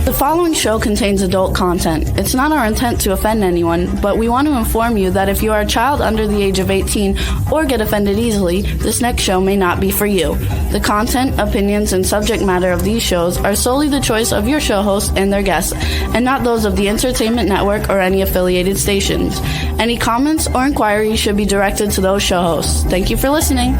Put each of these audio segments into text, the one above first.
The following show contains adult content. It's not our intent to offend anyone, but we want to inform you that if you are a child under the age of 18 or get offended easily, this next show may not be for you. The content, opinions, and subject matter of these shows are solely the choice of your show hosts and their guests, and not those of the Entertainment Network or any affiliated stations. Any comments or inquiries should be directed to those show hosts. Thank you for listening.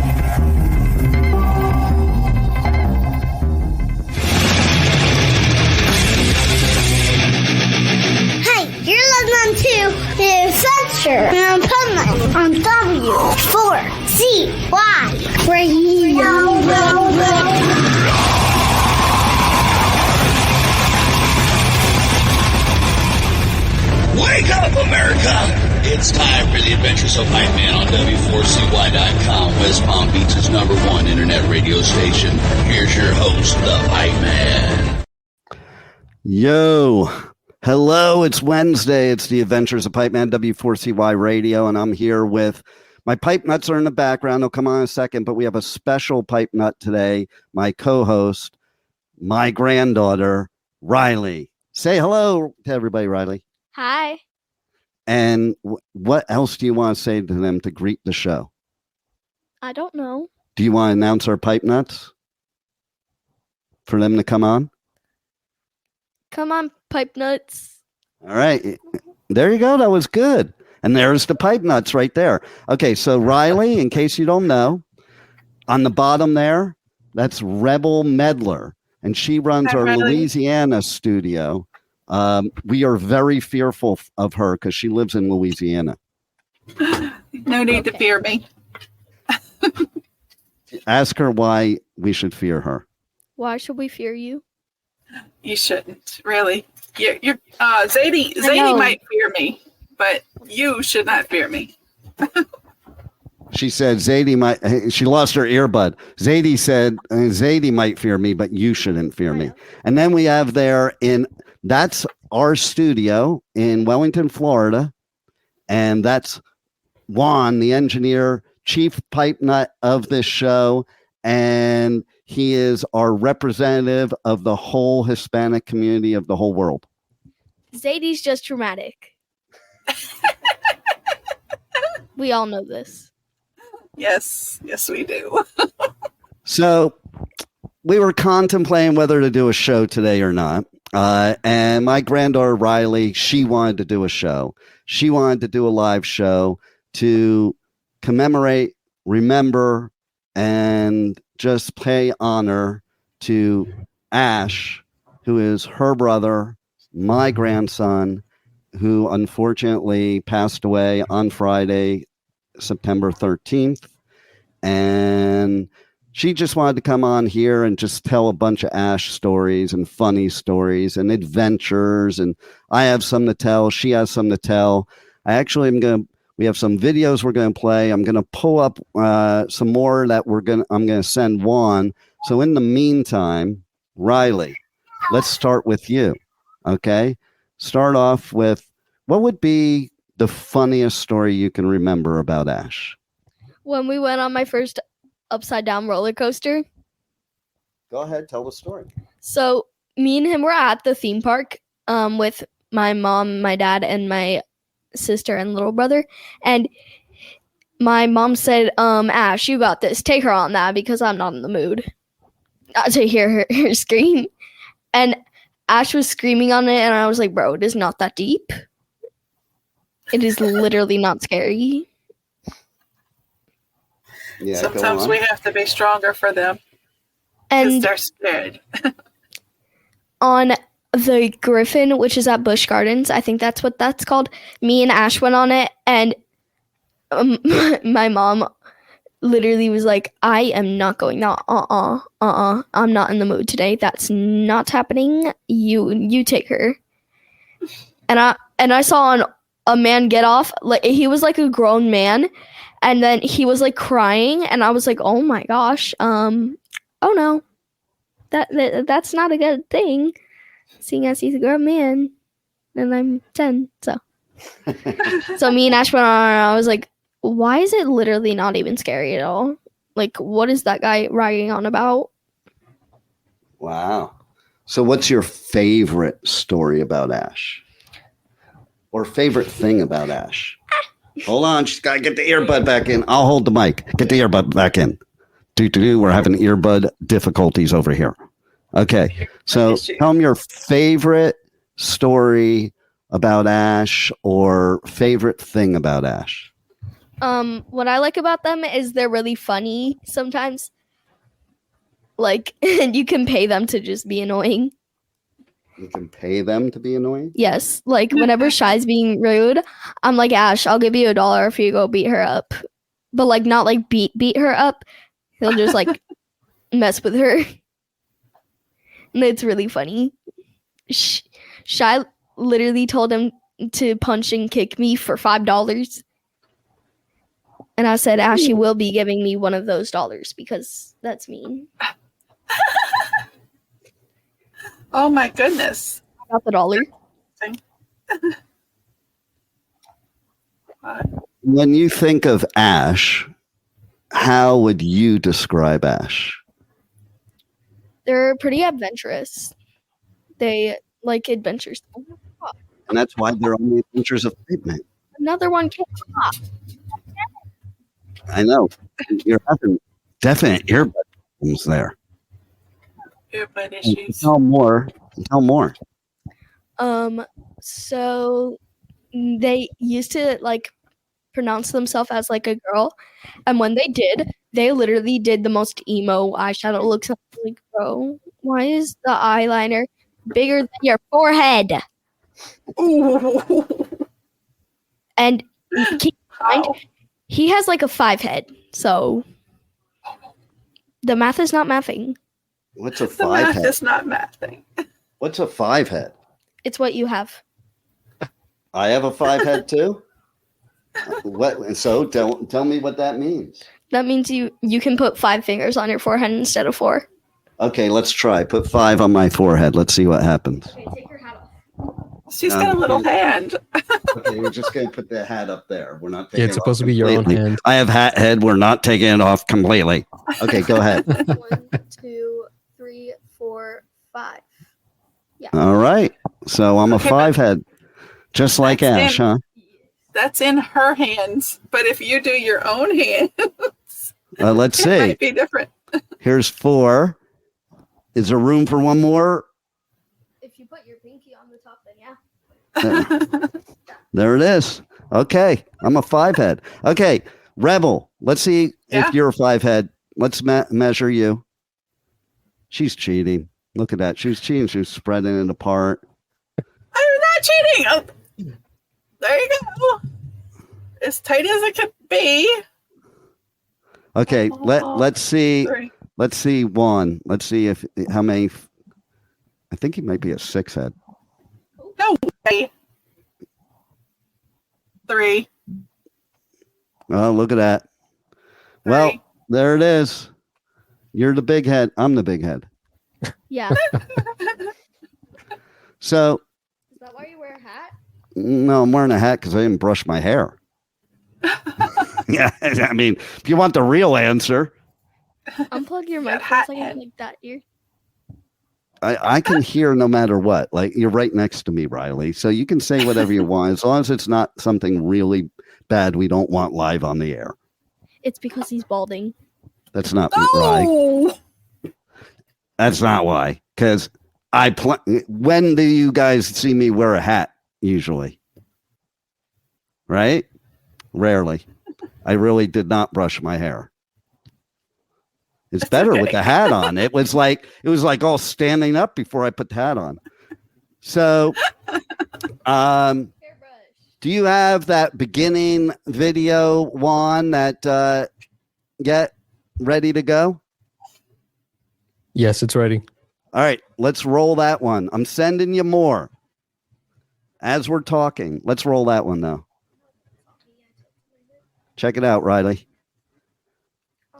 To the Adventures of Pipeman on W4CY Radio. Wake up, America! It's time for the Adventures of Pipeman on W4CY.com, West Palm Beach's #1 internet radio station. Here's your host, the Pipeman. Yo! Hello, it's Wednesday. It's the Adventures of Pipeman, W4CY Radio, and I'm here with my PipeNuts are in the background. They'll come on in a second, but we have a special PipeNut today, my co-host, my granddaughter, Riley. Say hello to everybody, Riley. Hi. And what else do you want to say to them to greet the show? I don't know. Do you want to announce our PipeNuts for them to come on? Come on, PipeNuts. All right. There you go. That was good. And there's the PipeNuts right there. Okay, so Riley, in case you don't know, on the bottom there, that's Rebel Medler. And she runs our Louisiana studio. We are very fearful of her because she lives in Louisiana. No need to fear me. Ask her why we should fear her. Why should we fear you? You shouldn't, really. You're Zadie might fear me, but you should not fear me. She said Zadie might. She lost her earbud. Zadie said Zadie might fear me, but you shouldn't fear me. And then we have that's our studio in Wellington, Florida, and that's Juan, the engineer, chief pipe nut of this show, and he is our representative of the whole Hispanic community of the whole world. Zadie's just dramatic. We all know this. Yes, we do. So we were contemplating whether to do a show today or not. And my granddaughter, Riley, she wanted to do a show. She wanted to do a live show to commemorate, remember, and just pay honor to Ash, who is her brother, my grandson, who unfortunately passed away on Friday, September 13th. And she just wanted to come on here and just tell a bunch of Ash stories and funny stories and adventures. And I have some to tell. She has some to tell. We have some videos we're going to play. I'm going to pull up some more that I'm going to send Juan. So in the meantime, Riley, let's start with you. Okay. Start off with what would be the funniest story you can remember about Ash? When we went on my first upside down roller coaster. Go ahead. Tell the story. So me and him were at the theme park with my mom, my dad, and my sister and little brother, and my mom said, Ash, you got this, take her on that, because I'm not in the mood to hear her scream. And Ash was screaming on it, and I was like, bro, it is not that deep. It is literally not scary. Yeah, sometimes we have to be stronger for them because they're scared. On the Griffin, which is at Busch Gardens, I think that's what that's called, me and Ash went on it, and my mom literally was like, I am not going. No, I'm not in the mood today. That's not happening. You take her. And I saw a man get off. Like, he was like a grown man, and then he was like crying, and I was like, oh my gosh, oh no, that's not a good thing, seeing as he's a grown man and I'm 10. So me and Ash went on, and I was like, why is it literally not even scary at all? Like, what is that guy riding on about? Wow. So what's your favorite story about Ash? Or favorite thing about Ash? Hold on, she's got to get the earbud back in. I'll hold the mic. Get the earbud back in. We're having earbud difficulties over here. Okay, so tell me your favorite story about Ash or favorite thing about Ash. What I like about them is they're really funny sometimes. Like, and you can pay them to just be annoying. You can pay them to be annoying? Yes, like whenever Shy's being rude, I'm like, Ash, I'll give you $1 if you go beat her up. But like not like beat her up. He'll just like mess with her. And it's really funny. Shy literally told him to punch and kick me for $5. And I said, Ash, you will be giving me one of those dollars because that's mean. Oh my goodness. I got the dollar. When you think of Ash, how would you describe Ash? They're pretty adventurous. They like adventures. And that's why they're on the Adventures of Pipeman. Another one came up. I know. You're having definite earbud problems there. Earbud issues. Tell more. So they used to like pronounce themselves as like a girl, and when they did, they literally did the most emo eyeshadow looks. Like, bro, why is the eyeliner bigger than your forehead? Ooh. And keep in mind, he has like a 5 head, so the math is not mathing. What's a 5 The math head? is not mathing. What's a 5 head? It's what you have. I have a 5 head too. What? So tell me what that means. That means you can put 5 fingers on your forehead instead of 4. Okay, let's try. Put 5 on my forehead. Let's see what happens. Okay, take your hat off. She's got a little hand. Okay, we're just going to put the hat up there. We're not taking Yeah, it's supposed to be your own hand. I have hat head. We're not taking it off completely. Okay, go ahead. 1, 2, 3, 4, 5. Yeah. All right. So I'm a Okay, 5 head. Just like That's Ash, huh? That's in her hands. But if you do your own hand, Let's it see. might be different. Here's 4. Is there room for one more? If you put your pinky on the top, then yeah. There it is. Okay. I'm a 5 head. Okay. Rebel. Let's see Yeah. if you're a 5 head. Let's measure you. She's cheating. Look at that. She was cheating. She was spreading it apart. I'm not cheating. Oh, there you go. As tight as it could be. Okay. Let's see. 3. Let's see 1. Let's see how many. I think he might be a 6 head. No way. 3. Oh, look at that. Well, 3. there it is. You're the big head. I'm the big head. Yeah. So, Is that why you wear a hat? no, I'm wearing a hat because I didn't brush my hair. Yeah, I mean, if you want the real answer, Unplug your Got mic for a hat second, head. like that ear. I can hear no matter what. Like, you're right next to me, Riley. So you can say whatever you want as long as it's not something really bad we don't want live on the air. It's because he's balding. That's not right. No. That's not why. Because when do you guys see me wear a hat? Usually, right? Rarely. I really did not brush my hair. It's better with the hat on. It was like all standing up before I put the hat on. So, do you have that beginning video, Juan, that get ready to go? Yes, it's ready. All right, let's roll that one. I'm sending you more as we're talking. Let's roll that one now. Check it out, Riley.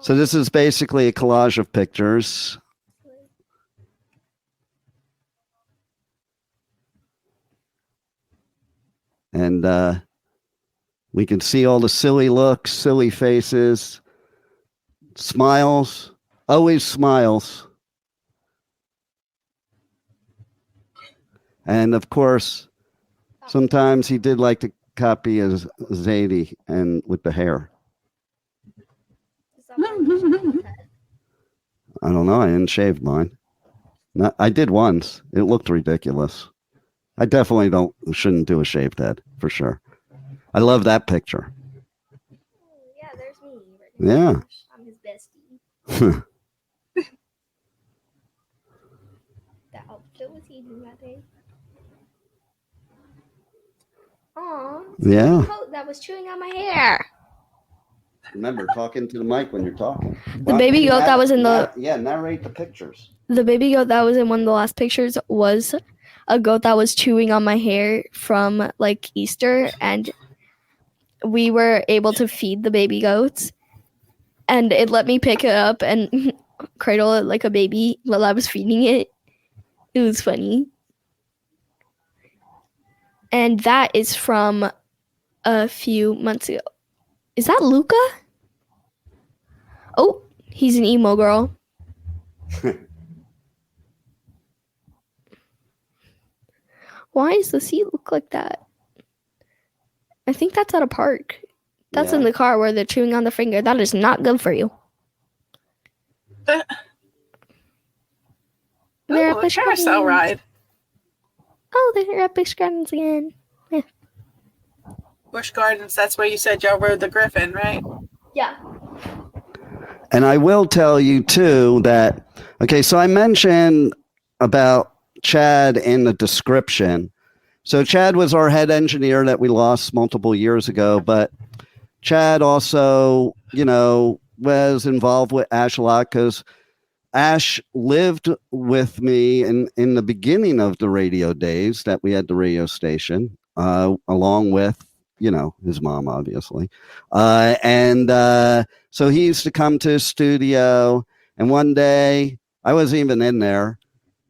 So this is basically a collage of pictures. And we can see all the silly looks, silly faces, smiles, always smiles. And of course, sometimes he did like to copy his Zadie and with the hair. I don't know. I didn't shave mine. I did once. It looked ridiculous. I definitely shouldn't do a shaved head for sure. I love that picture. Yeah, there's me. Yeah. I'm his bestie. That outfit was he doing that day? Aw. Yeah. Coat that was chewing on my hair. Remember, talking to the mic when you're talking. The baby goat that was in the... Yeah, narrate the pictures. The baby goat that was in one of the last pictures was a goat that was chewing on my hair from, like, Easter, and we were able to feed the baby goats, and it let me pick it up and cradle it like a baby while I was feeding it. It was funny. And that is from a few months ago. Is that Luca? Oh, he's an emo girl. Why does the seat look like that? I think that's at a park. That's in the car where they're chewing on the finger. That is not good for you. The carousel ride. Oh, they're at Busch Gardens again. Yeah. Busch Gardens, that's where you said y'all rode the Griffin, right? Yeah. And I will tell you, too, that, okay, so I mentioned about Chad in the description. So Chad was our head engineer that we lost multiple years ago, but Chad also, was involved with Ash a lot because Ash lived with me in the beginning of the radio days that we had the radio station, along with, his mom, obviously. So he used to come to his studio, and one day, I wasn't even in there,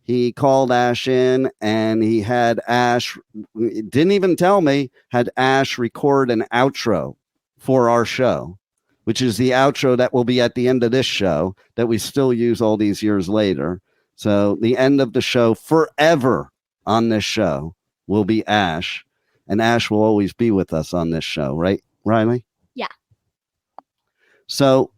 he called Ash in, and he had Ash, didn't even tell me, had Ash record an outro for our show, which is the outro that will be at the end of this show that we still use all these years later. So the end of the show forever on this show will be Ash, and Ash will always be with us on this show, right, Riley? Yeah. So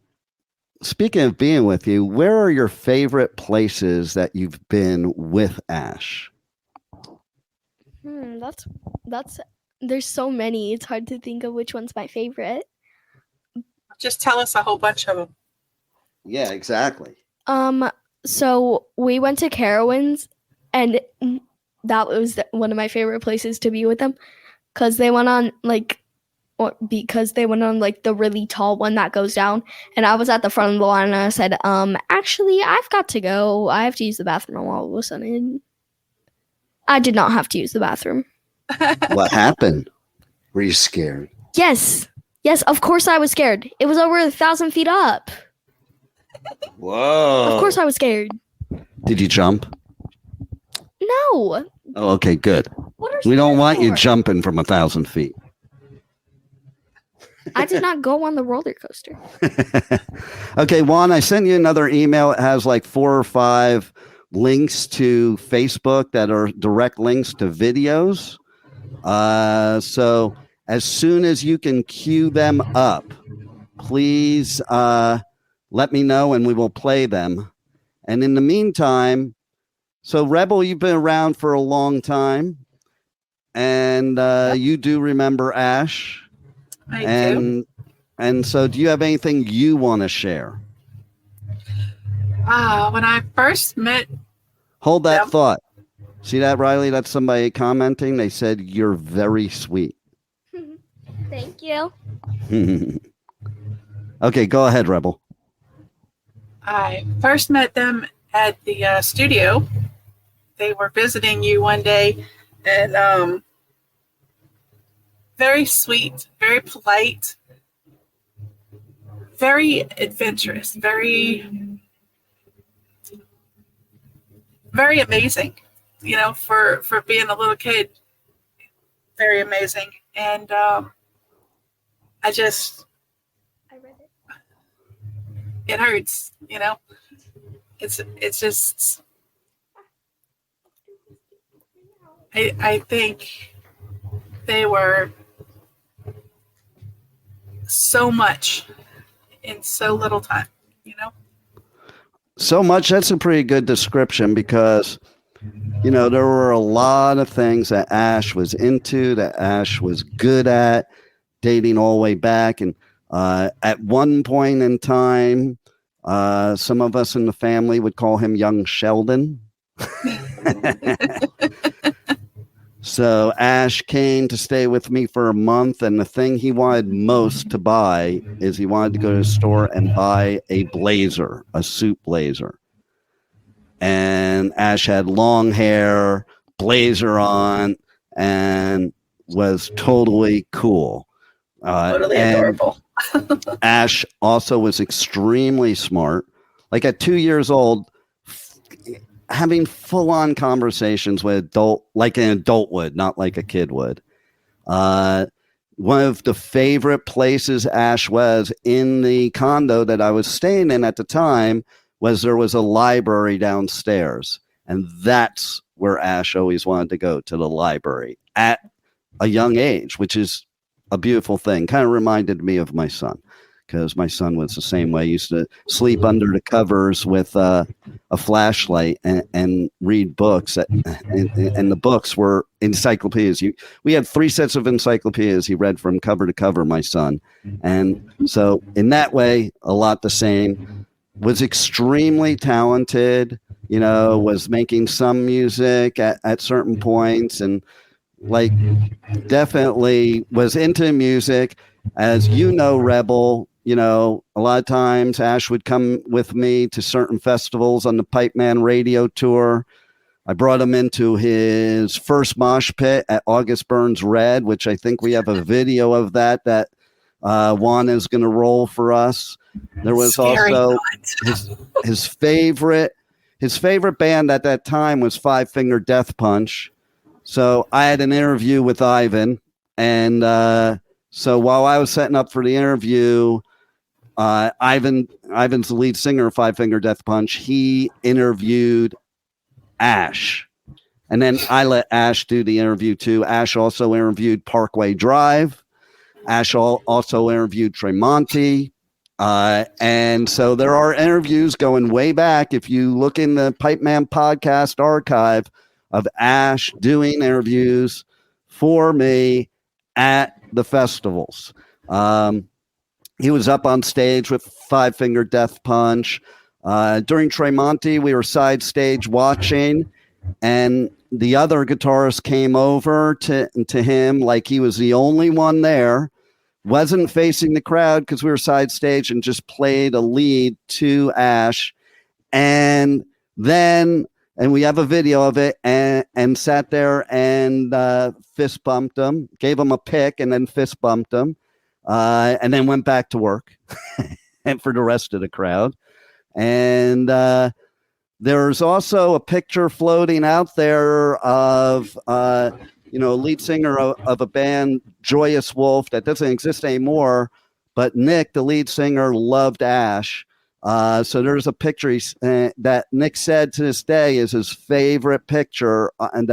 speaking of being with you, where are your favorite places that you've been with Ash? That's there's so many. It's hard to think of which one's my favorite. Just tell us a whole bunch of them. Yeah, exactly. So we went to Carowinds, and that was one of my favorite places to be with them, because they went on the really tall one that goes down, and I was at the front of the line, and I said, actually, I've got to go. I have to use the bathroom. And all of a sudden, I did not have to use the bathroom. What happened? Were you scared? Yes, of course I was scared. It was over 1,000 feet up. Whoa. Of course I was scared. Did you jump? No. Oh, okay, good. We don't want you jumping from 1,000 feet. I did not go on the roller coaster. Okay, Juan, I sent you another email. It has like 4 or 5 links to Facebook that are direct links to videos. So as soon as you can queue them up, please let me know and we will play them. And in the meantime, so Rebel, you've been around for a long time, and you do remember Ash. I do. And so do you have anything you want to share? When I first met... Hold that thought. See that, Riley? That's somebody commenting. They said, you're very sweet. Thank you. Okay, go ahead, Rebel. I first met them at the studio. They were visiting you one day, and very sweet, very polite, very adventurous, very, very amazing. For being a little kid, very amazing. And I read it. It hurts, It's just, I think they were so much in so little time, So much, that's a pretty good description because, there were a lot of things that Ash was into, that Ash was good at, dating all the way back. And at one point in time, some of us in the family would call him young Sheldon. So Ash came to stay with me for a month, and the thing he wanted most to buy is he wanted to go to the store and buy a blazer, a suit blazer. And Ash had long hair, blazer on, and was totally cool. Totally adorable. Ash also was extremely smart. Like at 2 years old, having full-on conversations with like an adult would, not like a kid would. One of the favorite places Ash was in the condo that I was staying in at the time was there was a library downstairs. And that's where Ash always wanted to go, to the library at a young age, which is a beautiful thing. Kind of reminded me of my son, because my son was the same way. He used to sleep under the covers with a flashlight and read books. And the books were encyclopedias. We had 3 sets of encyclopedias he read from cover to cover, my son. And so in that way, a lot the same. Was extremely talented, was making some music at certain points, and like definitely was into music. As Rebel, a lot of times Ash would come with me to certain festivals on the Pipeman Radio tour. I brought him into his first mosh pit at August Burns Red, which I think we have a video of that Juan is going to roll for us. There was also his favorite band at that time was Five Finger Death Punch. So I had an interview with Ivan, and so while I was setting up for the interview, Ivan's the lead singer of Five Finger Death Punch. He interviewed Ash, and then I let Ash do the interview too. Ash also interviewed Parkway Drive. Ash also interviewed Tremonti. And so there are interviews going way back. If you look in the Pipeman podcast archive of Ash doing interviews for me at the festivals. He was up on stage with Five Finger Death Punch. During Tremonti, we were side stage watching, and the other guitarist came over to him like he was the only one there. Wasn't facing the crowd because we were side stage, and just played a lead to Ash. And we have a video of it, and sat there and fist bumped him, gave him a pick, and then fist bumped him, and then went back to work and for the rest of the crowd. And there's also a picture floating out there of lead singer of a band, Joyous Wolf, that doesn't exist anymore, but Nick, the lead singer, loved Ash. So there's a picture that Nick said to this day is his favorite picture on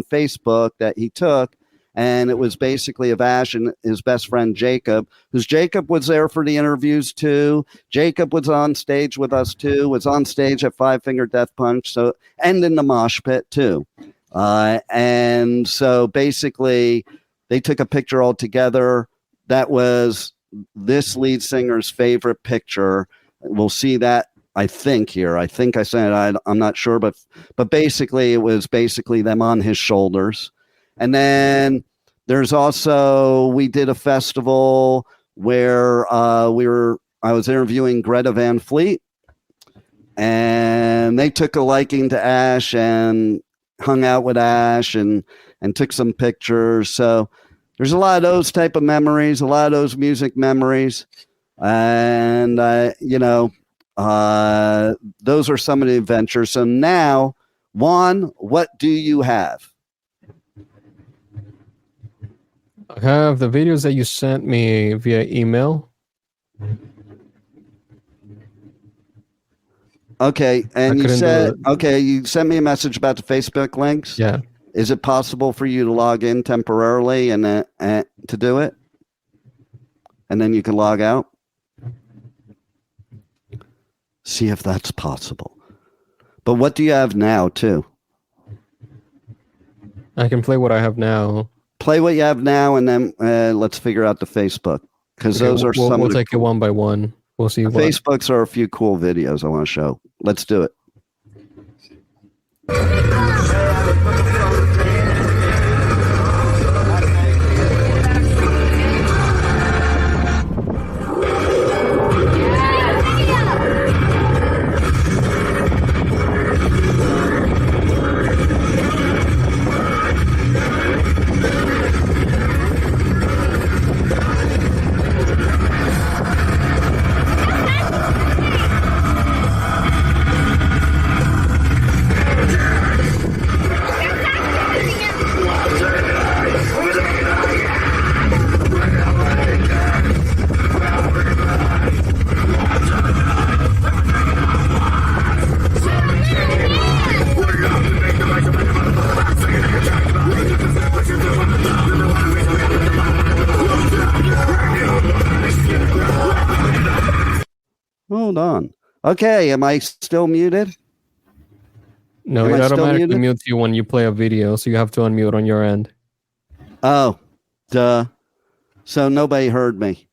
Facebook that he took. And it was basically of Ash and his best friend, Jacob, who's Jacob was there for the interviews too. Jacob was on stage with us too, was on stage at Five Finger Death Punch. And in the mosh pit too. And so basically they took a picture all together. That was this lead singer's favorite picture. We'll see that, I think, here. I think I said it. I'm not sure, but basically it was basically them on his shoulders. And then there's also, we did a festival where I was interviewing Greta Van Fleet, and they took a liking to Ash and hung out with Ash and took some pictures. So there's a lot of those type of memories, a lot of those music memories. And, those are some of the adventures. So now, Juan, what do you have? I have the videos that you sent me via email. Okay, and you said, you sent me a message about the Facebook links? Yeah. Is it possible for you to log in temporarily and to do it? And then you can log out? See if that's possible. But what do you have now, too? I can play what I have now. Play what you have now, and then let's figure out the Facebook. Because those are some. We'll take it one by one. We'll see. Facebooks are a few cool videos I want to show. Let's do it. Hold on. Okay, am I still muted? No, it automatically mutes you when you play a video, so you have to unmute on your end. Oh, duh. So nobody heard me.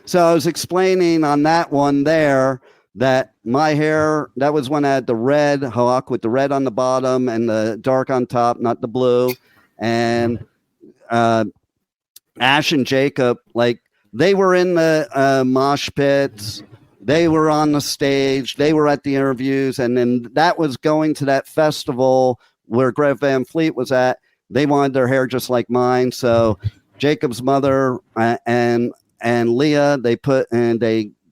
So I was explaining on that one there that my hair, that was when I had the red hawk with the red on the bottom and the dark on top, not the blue. And Ash and Jacob, like, they were in the mosh pits. They were on the stage. They were at the interviews. And then that was going to that festival where Greg Van Fleet was at. They wanted their hair just like mine. So Jacob's mother and Leah, they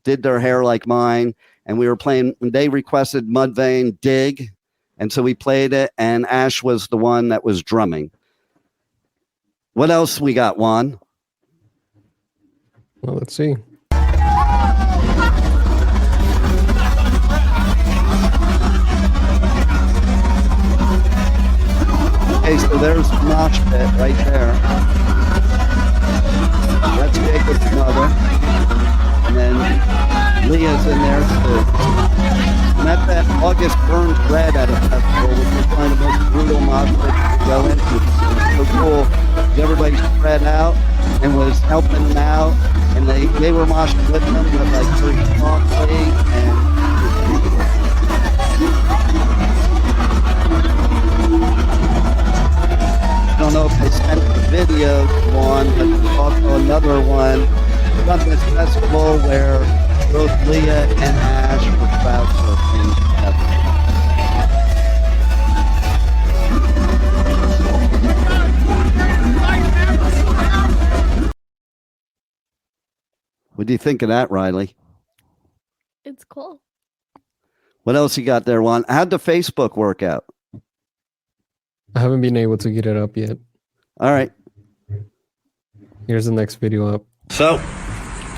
did their hair like mine. And we were playing, they requested Mudvayne Dig. And so we played it. And Ash was the one that was drumming. What else we got, Juan? Well, let's see. Okay, so there's the mosh pit right there. That's Jacob's mother. And then Leah's in there too. And that's that August Burns Red at a festival, which was one of the most brutal mosh pits to go into. It was so cool. Everybody spread out and was helping them out. And they were moshing with them with like very softly and I don't know if I sent the video one, but there's also another one from this festival where both Leah and Ash were crowd surfing together. What do you think of that, Riley? It's cool. What else you got there, Juan? How'd the Facebook work out? I haven't been able to get it up yet. All right. Here's the next video up. So,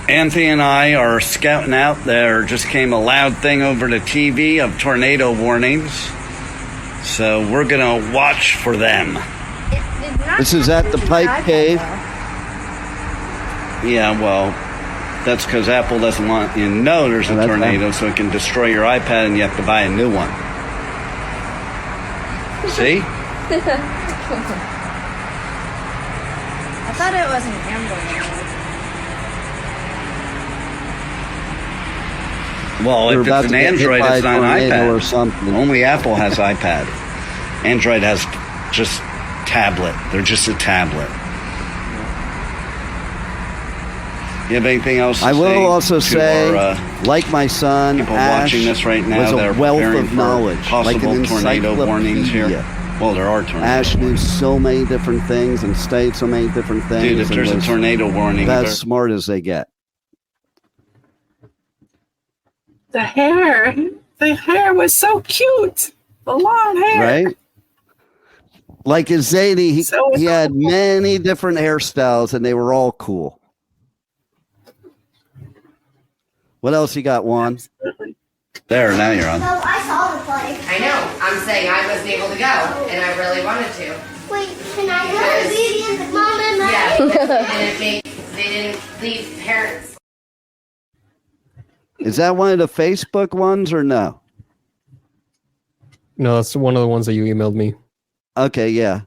Anthony and I are scouting out. There just came a loud thing over the TV of tornado warnings. So we're going to watch for them. This is at the Pipe Cave. Yeah, well, that's because Apple doesn't want you to know there's a tornado, so it can destroy your iPad and you have to buy a new one. See? I thought it was an Android. Well, if it's an Android, it's not an iPad. Or something. Only Apple has iPad. Android has just tablet. They're just a tablet. You have anything else to say? I will also say, like my son, Ash watching this right now, was a wealth of knowledge. Like an tornado warnings here. Well, there are tornadoes. Ash knew so many different things and studied so many different things. Dude, if there's a tornado warning, that's as smart as they get. The hair was so cute. The long hair. Right? Like his zany, he had many different hairstyles and they were all cool. What else you got, Juan? Absolutely. There, now you're on. No, I saw the play. I know. I'm saying I wasn't able to go, and I really wanted to. Wait, can I go to Beauty and Mom and Mom? Yeah, and they didn't leave parents. Is that one of the Facebook ones or no? No, that's one of the ones that you emailed me. Okay, yeah.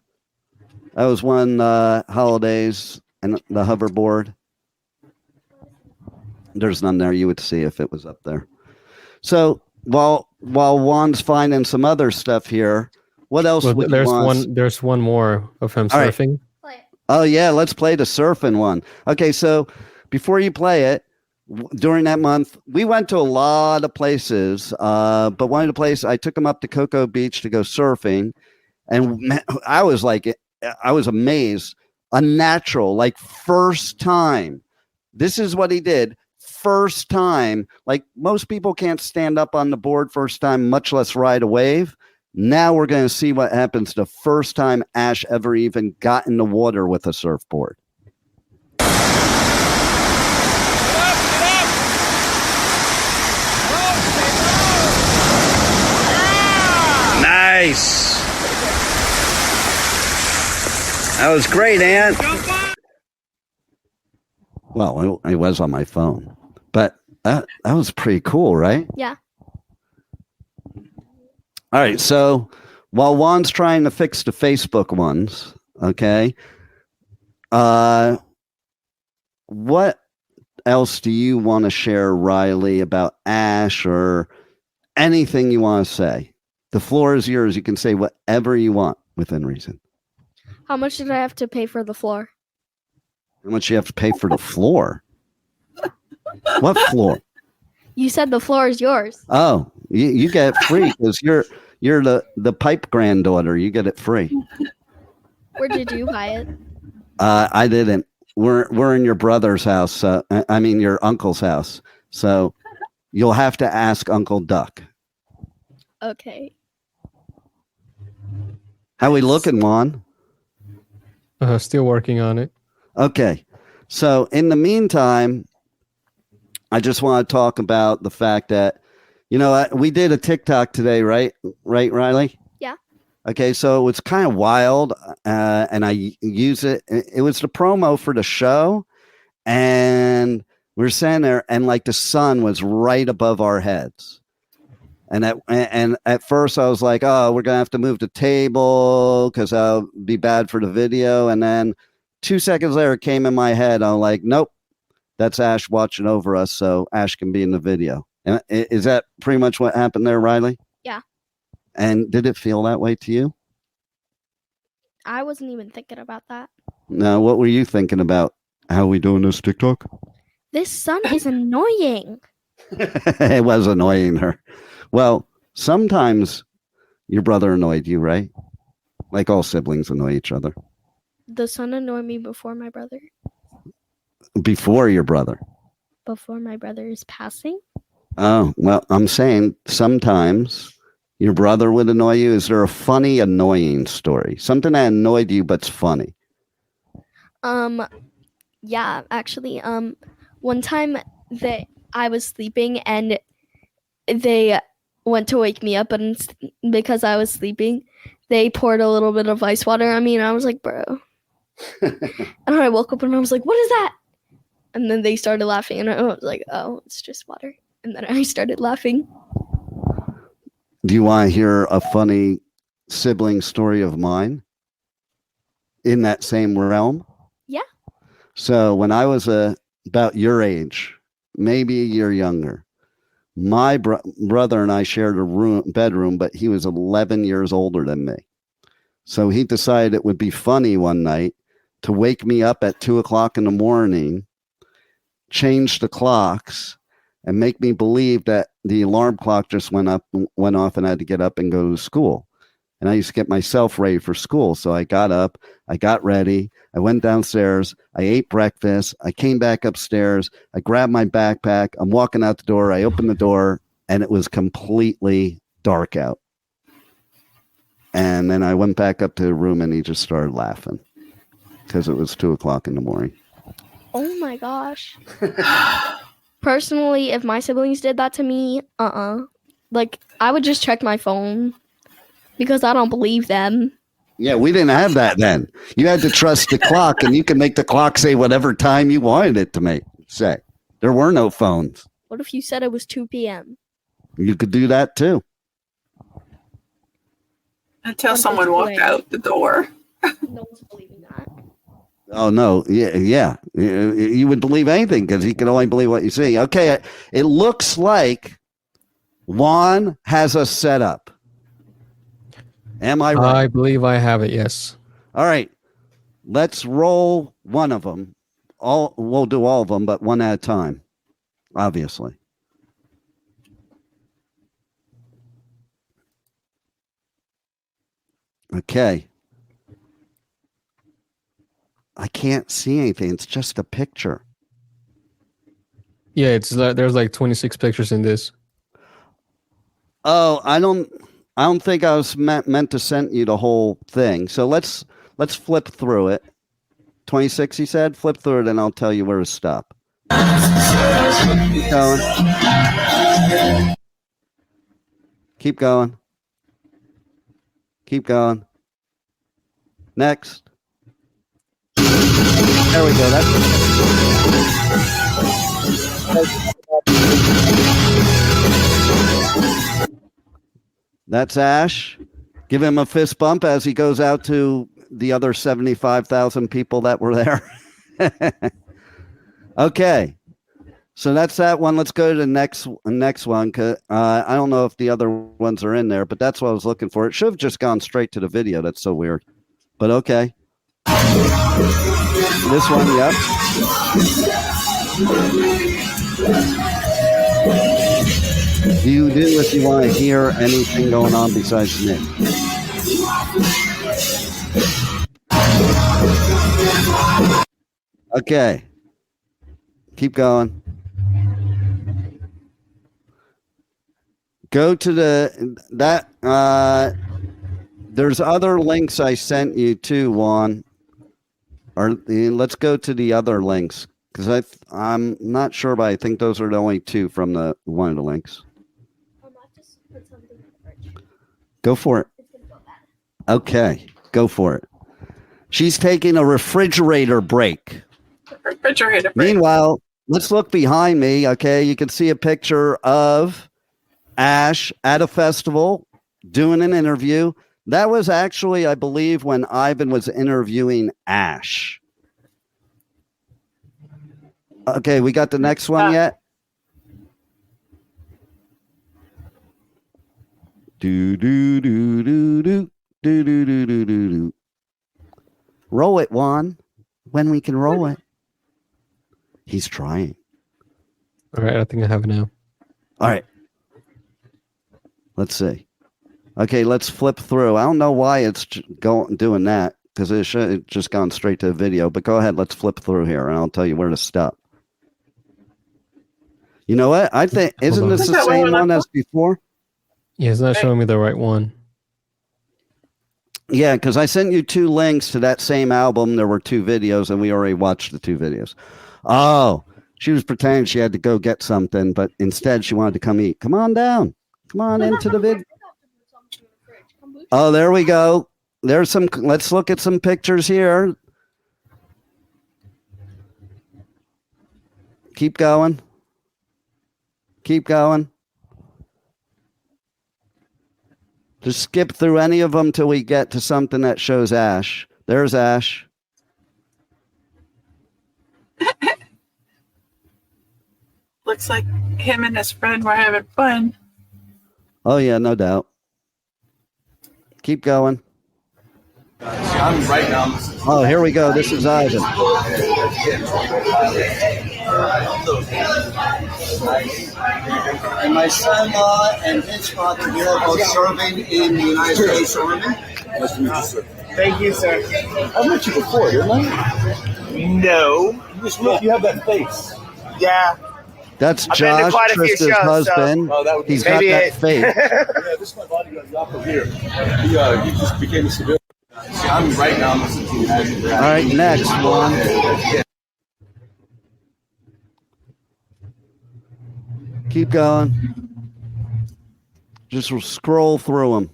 That was one holidays and the hoverboard. There's none there. You would see if it was up there. So while Juan's finding some other stuff here, what else would you want? There's one more of him surfing. Right. Oh yeah, let's play the surfing one. Okay, so before you play it, during that month, we went to a lot of places, but one of the places I took him up to Cocoa Beach to go surfing, and I was amazed. Unnatural, like first time. This is what he did. First time, like most people can't stand up on the board first time, much less ride a wave. Now we're going to see what happens the first time Ash ever even got in the water with a surfboard. Nice. That was great, Ant. Well, it was on my phone, but that was pretty cool, right? Yeah. All right, so while Juan's trying to fix the Facebook ones, okay, what else do you want to share, Riley, about Ash or anything you want to say? The floor is yours. You can say whatever you want within reason. How much did I have to pay for the floor? How much you have to pay for the floor? What floor? You said the floor is yours. Oh, you get it free because you're the pipe granddaughter. You get it free. Where did you buy it? I didn't. We're in your brother's house. I mean your uncle's house. So you'll have to ask Uncle Duck. Okay. How we looking, Juan? Still working on it. Okay. So in the meantime, I just want to talk about the fact that, we did a TikTok today, right? Right, Riley? Yeah. Okay. So it was kind of wild. And I use it. It was the promo for the show. And we were sitting there and like the sun was right above our heads. And at first I was like, oh, we're going to have to move the table because that'll be bad for the video. And then 2 seconds later it came in my head. I'm like, nope, that's Ash watching over us. So Ash can be in the video. And is that pretty much what happened there, Riley? Yeah. And did it feel that way to you? I wasn't even thinking about that. No, what were you thinking about? How are we doing this TikTok? This sun is annoying. It was annoying her. Well, sometimes your brother annoyed you, right? Like all siblings annoy each other. The sun annoyed me before my brother. Before your brother? Before my brother is passing? Oh, well, I'm saying sometimes your brother would annoy you. Is there a funny, annoying story? Something that annoyed you but's funny? Yeah, actually, one time that I was sleeping and they went to wake me up, and because I was sleeping, they poured a little bit of ice water on me, and I was like, bro. And I woke up and I was like, what is that? And then they started laughing, and I was like, oh, it's just water. And then I started laughing. Do you want to hear a funny sibling story of mine in that same realm? Yeah. So when I was about your age, maybe a year younger, my brother and I shared a bedroom, but he was 11 years older than me. So he decided it would be funny one night to wake me up at 2:00 in the morning, change the clocks, and make me believe that the alarm clock just went off and I had to get up and go to school. And I used to get myself ready for school. So I got up, I got ready, I went downstairs, I ate breakfast, I came back upstairs, I grabbed my backpack, I'm walking out the door, I opened the door, and it was completely dark out. And then I went back up to the room and he just started laughing because it was 2:00 in the morning. Oh my gosh. Personally, if my siblings did that to me, like, I would just check my phone because I don't believe them. Yeah, we didn't have that then. You had to trust the clock, and you can make the clock say whatever time you wanted it to say. There were no phones. What if you said it was 2 p.m.? You could do that too. Until someone walked out the door. No one's believing that. Oh, no. Yeah. You would believe anything because you can only believe what you see. Okay, it looks like Juan has us set up. Am I right? I believe I have it, yes. All right. Let's roll one of them. We'll do all of them, but one at a time, obviously. Okay. I can't see anything. It's just a picture. Yeah, there's like 26 pictures in this. Oh, I don't think I was meant to send you the whole thing. So let's flip through it. 26, you said? Flip through it and I'll tell you where to stop. Keep going. Keep going. Keep going. Next. There we go. That's Ash. Give him a fist bump as he goes out to the other 75,000 people that were there. Okay. So that's that one. Let's go to the next one. I don't know if the other ones are in there, but that's what I was looking for. It should have just gone straight to the video. That's so weird. But okay. This one, yep. You do if you want to hear anything going on besides me. Okay. Keep going. Go to there's other links I sent you too, Juan. Let's go to the other links because I'm not sure, but I think those are the only two from one of the links. Go for it. Okay, go for it. She's taking a refrigerator break. Refrigerator break. Meanwhile, let's look behind me. Okay, you can see a picture of Ash at a festival doing an interview. That was actually, I believe, when Ivan was interviewing Ash. Okay, we got the next one yet? Do. Roll it, Juan. When we can roll it. He's trying. All right, I think I have it now. All right. Let's see. Okay, let's flip through. I don't know why it's doing that because it should have just gone straight to the video. But go ahead, let's flip through here, and I'll tell you where to stop. You know what? I think isn't this the same one as before? Yeah, it's not showing me the right one. Yeah, because I sent you two links to that same album. There were two videos, and we already watched the two videos. Oh, she was pretending she had to go get something, but instead she wanted to come eat. Come on down. Come on into the video. Oh, there we go. There's some. Let's look at some pictures here. Keep going. Keep going. Just skip through any of them till we get to something that shows Ash. There's Ash. Looks like him and his friend were having fun. Oh, yeah, no doubt. Keep going. I'm right now. Oh, here we go. This is Ivan. And my son-in-law and his father here are both serving in the United States Army. Nice to meet you, sir. Thank you, sir. I met you before, didn't I? No. You have that face. Yeah. That's Josh, Trista's husband. So he's got that face. Yeah, this is my bodyguard, Yako here. He just became a civilian. See, I'm right now listening to you. All right, next one. Keep going. Just scroll through them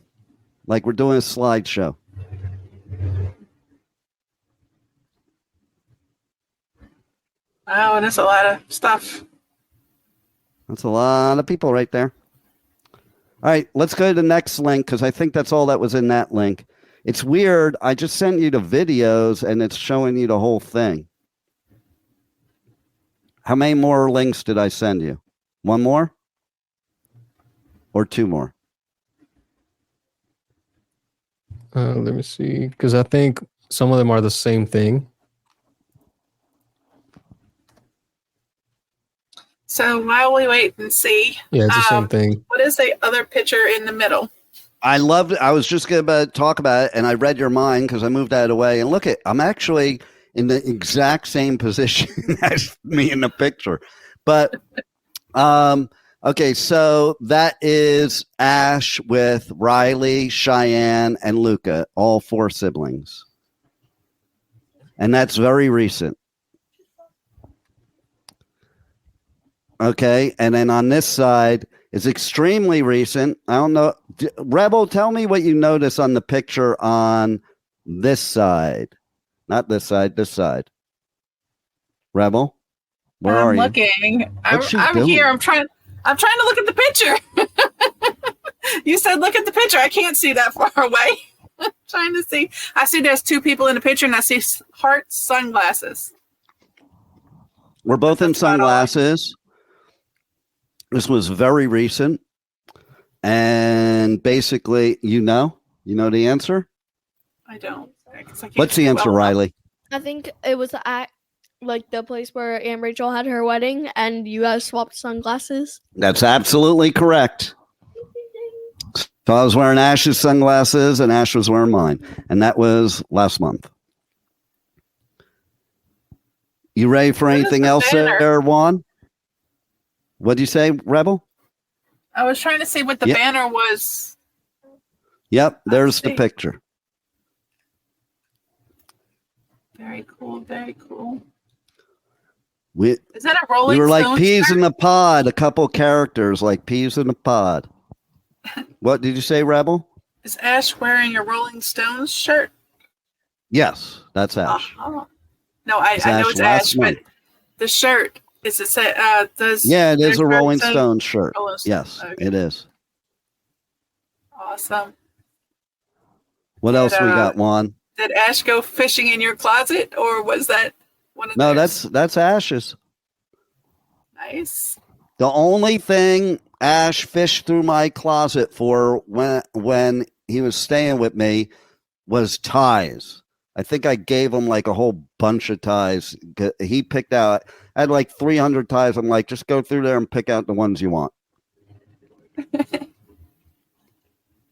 like we're doing a slideshow. Wow, that's a lot of stuff. That's a lot of people right there. All right, let's go to the next link because I think that's all that was in that link. It's weird. I just sent you the videos and it's showing you the whole thing. How many more links did I send you? One more? Or two more? Let me see. Because I think some of them are the same thing. So while we wait and see, Yeah, it's the same thing. What is the other picture in the middle? I loved it. I was just going to talk about it, and I read your mind because I moved out of the way. And look, I'm actually in the exact same position as me in the picture. But, okay, so that is Ash with Riley, Cheyenne, and Luca, all 4 siblings. And that's very recent. Okay, and then on this side is extremely recent. I don't know. Rebel, tell me what you notice on the picture on this side. Not this side, this side. Rebel, where are you? I'm here. I'm trying to look at the picture. You said look at the picture. I can't see that far away. I'm trying to see. I see there's 2 people in the picture, and I see heart sunglasses. We're both in sunglasses. This was very recent. And basically, you know the answer? I don't. What's the answer, Riley? I think it was at like the place where Aunt Rachel had her wedding and you guys swapped sunglasses. That's absolutely correct. So I was wearing Ash's sunglasses and Ash was wearing mine. And that was last month. You ready for anything else there, Juan? What'd you say, Rebel? I was trying to see what the banner was. Yep, there's the picture. Very cool, very cool. Is that a Rolling We were like Stones peas shirt? in a pod, a couple characters like peas in a pod. What did you say, Rebel? Is Ash wearing a Rolling Stones shirt? Yes, that's Ash. No, I know it's Ash, but the shirt. Is it it is a Rolling Stones shirt. Yes, okay. it is. Awesome. What else we got, Juan? Did Ash go fishing in your closet, or was that one of theirs? That's Ash's. Nice. The only thing Ash fished through my closet for when he was staying with me was ties. I think I gave him like a whole bunch of ties. He picked out, I had like 300 ties. I'm like, just go through there and pick out the ones you want.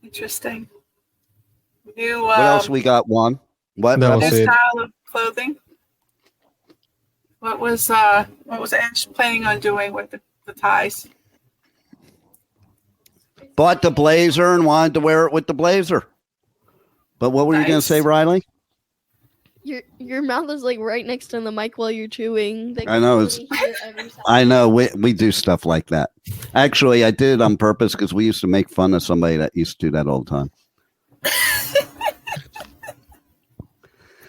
Interesting. New, what else we got, Juan? What new style of clothing? What was Ash planning on doing with the ties? Bought the blazer and wanted to wear it with the blazer. But what were you going to say, Riley? Your mouth is like right next to the mic while you're chewing. I know. I know. We do stuff like that. Actually, I did it on purpose because we used to make fun of somebody that used to do that all the time.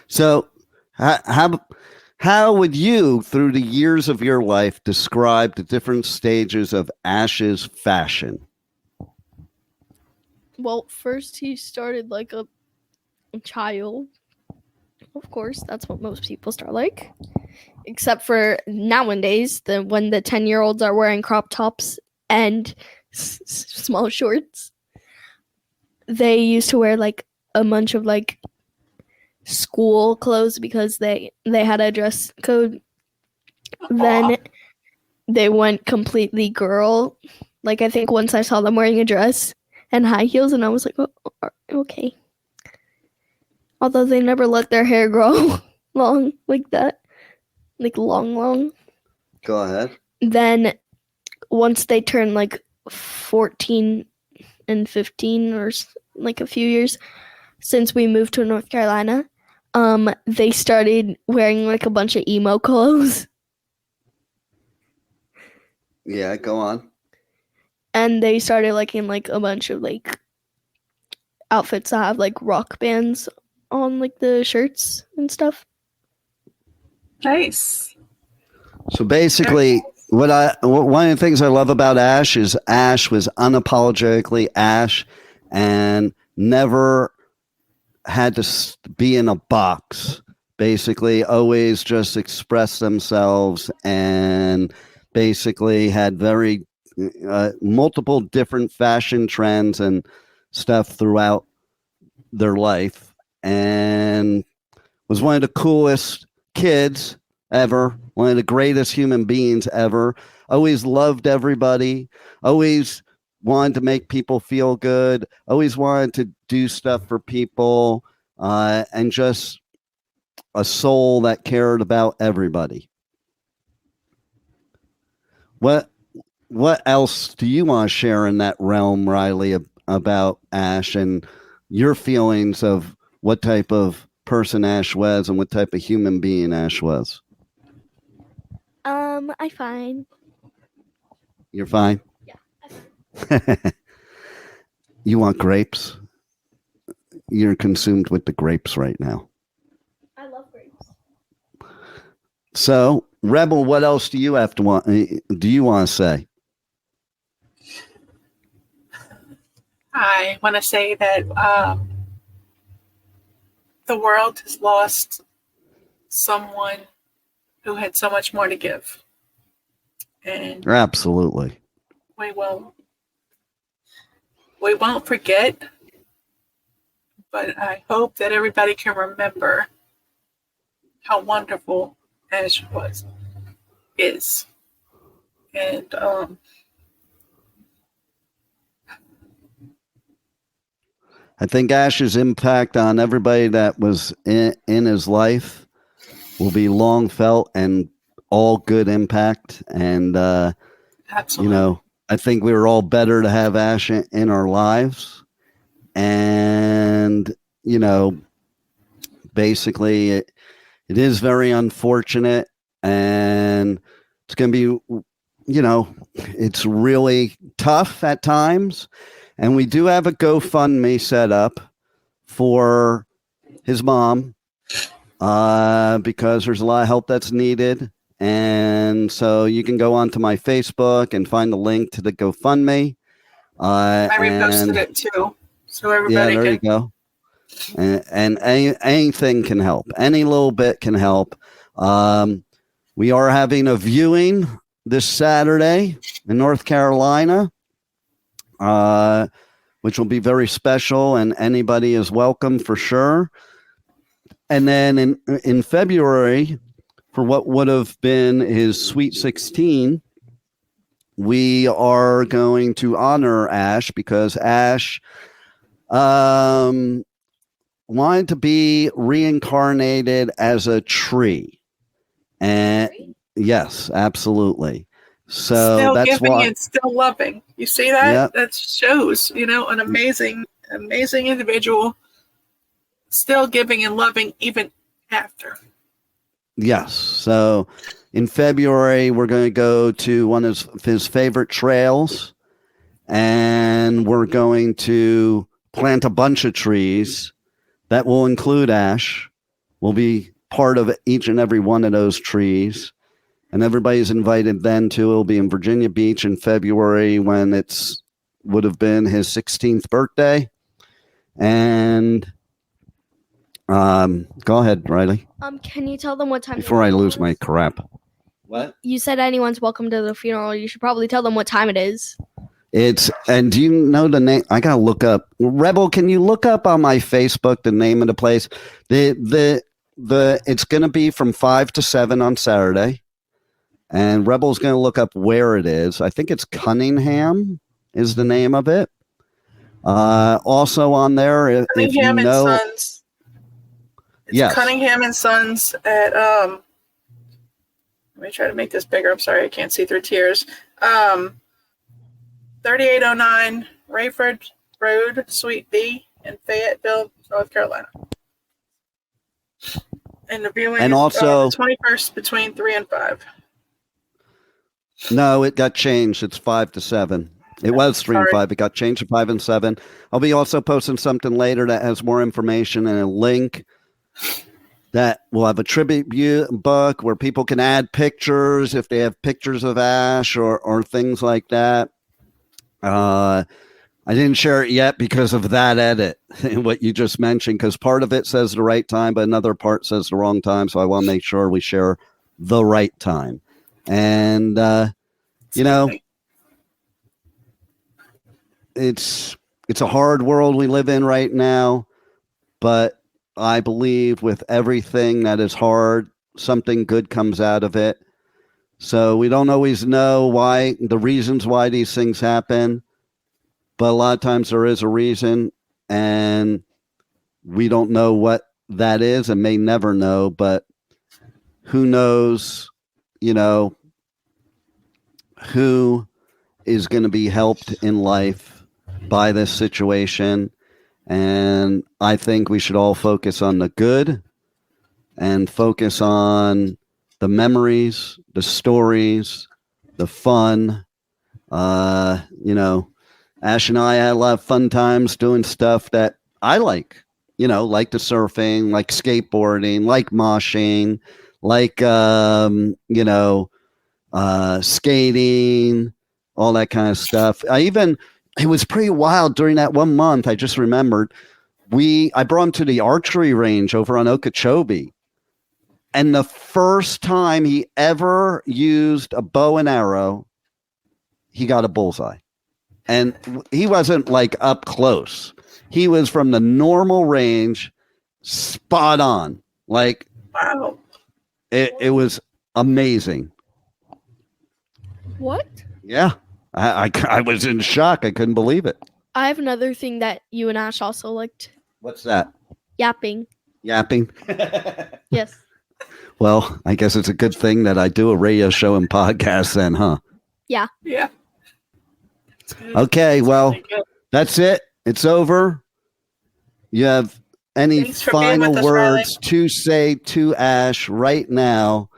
So, how would you, through the years of your life, describe the different stages of Ash's fashion? Well, first he started like a child. Of course, that's what most people start like. Except for nowadays, when the 10-year-olds are wearing crop tops and small shorts. They used to wear like a bunch of like school clothes because they had a dress code. Then they went completely girl. Like I think once I saw them wearing a dress and high heels and I was like, oh, okay. Although they never let their hair grow long like that. Like long. Go ahead. Then once they turned like 14 and 15 or like a few years since we moved to North Carolina, they started wearing like a bunch of emo clothes. Yeah, go on. and they started liking like a bunch of like outfits that have like rock bands on like the shirts and stuff. Nice. So basically, one of the things I love about Ash is Ash was unapologetically Ash and never had to be in a box. Basically, always just express themselves and basically had very multiple different fashion trends and stuff throughout their life, and was one of the coolest kids ever, one of the greatest human beings ever. Always loved everybody, always wanted to make people feel good, always wanted to do stuff for people, and just a soul that cared about everybody. What else do you want to share in that realm, Riley, about Ash and your feelings of what type of person Ash was and what type of human being Ash was? I'm fine. You're fine? Yeah. You want grapes? You're consumed with the grapes right now. I love grapes. So, Rebel, what else do you want to say? I want to say that the world has lost someone who had so much more to give. And absolutely. We won't forget, but I hope that everybody can remember how wonderful Ash is. And I think Ash's impact on everybody that was in his life will be long felt and all good impact. And, absolutely. I think we were all better to have Ash in our lives. And, basically it is very unfortunate, and it's going to be, it's really tough at times. And we do have a GoFundMe set up for his mom, because there's a lot of help that's needed. And so you can go onto my Facebook and find the link to the GoFundMe. I reposted it too, so everybody there you go. And anything can help. Any little bit can help. We are having a viewing this Saturday in North Carolina, which will be very special, and anybody is welcome for sure. And then in February, for what would have been his Sweet 16, we are going to honor Ash because Ash wanted to be reincarnated as a tree. And yes, absolutely. So still that's giving why, and still loving. You see that? Yep. That shows, an amazing individual, still giving and loving even after. Yes. So in February, we're going to go to one of his favorite trails, and we're going to plant a bunch of trees that will include Ash. We'll be part of each and every one of those trees. And everybody's invited then too. It'll be in Virginia Beach in February when would have been his 16th birthday. And go ahead, Riley. Can you tell them what time? Before I lose my crap. What? You said anyone's welcome to the funeral. You should probably tell them what time it is. And do you know the name? I gotta look up. Rebel, can you look up on my Facebook the name of the place? It's gonna be from 5 to 7 on Saturday. And Rebel's going to look up where it is. I think it's Cunningham is the name of it. Also on there, if Cunningham you know, and Sons. It's yes. Cunningham and Sons at let me try to make this bigger. I'm sorry, I can't see through tears. 3809 Rayford Road, Suite B in Fayetteville, North Carolina. And the viewing is also the 21st between 3 and 5. No, it got changed. It's 5 to 7. It was 3 and 5. It got changed to 5 and 7. I'll be also posting something later that has more information and a link that will have a tribute book where people can add pictures if they have pictures of Ash or things like that. I didn't share it yet because of that edit and what you just mentioned, because part of it says the right time, but another part says the wrong time. So I want to make sure we share the right time. And, it's a hard world we live in right now, but I believe with everything that is hard, something good comes out of it. So we don't always know the reasons why these things happen, but a lot of times there is a reason, and we don't know what that is and may never know, but who knows, who is going to be helped in life by this situation. And I think we should all focus on the good and focus on the memories, the stories, the fun. Ash and I had a lot of fun times doing stuff that I like, like the surfing, like skateboarding, like moshing, like, skating, all that kind of stuff. It was pretty wild during that 1 month. I just remembered I brought him to the archery range over on Okeechobee. And the first time he ever used a bow and arrow, he got a bullseye. And he wasn't like up close. He was from the normal range, spot on. Like, wow. It was amazing. What? Yeah. I was in shock. I couldn't believe it. I have another thing that you and Ash also liked. What's that? Yapping. Yapping? Yes. Well, I guess it's a good thing that I do a radio show and podcast then, huh? Yeah. Yeah. Okay, well, that's it. It's over. You have any final words to say to Ash right now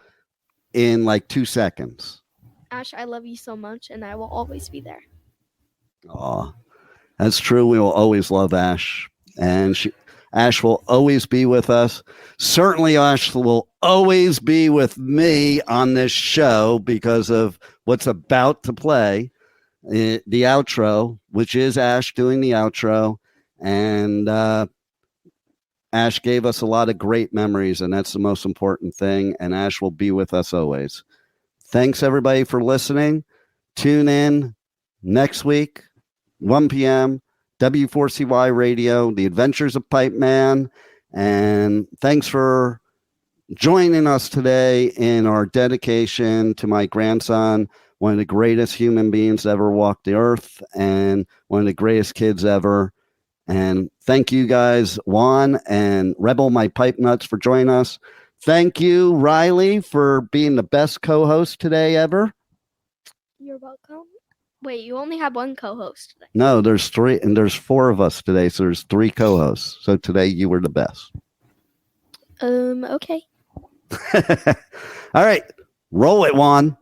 in like 2 seconds? Ash, I love you so much, and I will always be there. Aw, that's true. We will always love Ash, and Ash will always be with us. Certainly, Ash will always be with me on this show because of what's about to play, the outro, which is Ash doing the outro, and Ash gave us a lot of great memories, and that's the most important thing, and Ash will be with us always. Thanks, everybody, for listening. Tune in next week, 1 p.m., W4CY Radio, The Adventures of Pipeman. And thanks for joining us today in our dedication to my grandson, one of the greatest human beings to ever walk the earth and one of the greatest kids ever. And thank you guys, Juan and Rebel, my PipeNuts, for joining us. Thank you, Riley, for being the best co-host today ever. You're welcome. Wait, you only have one co-host today. No, there's 3, and there's 4 of us today, so there's 3 co-hosts. So today you were the best. Okay. All right, roll it, Juan.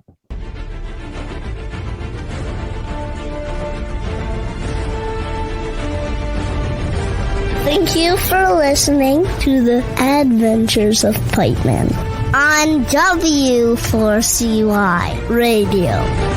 Thank you for listening to the Adventures of Pipeman on W4CY Radio.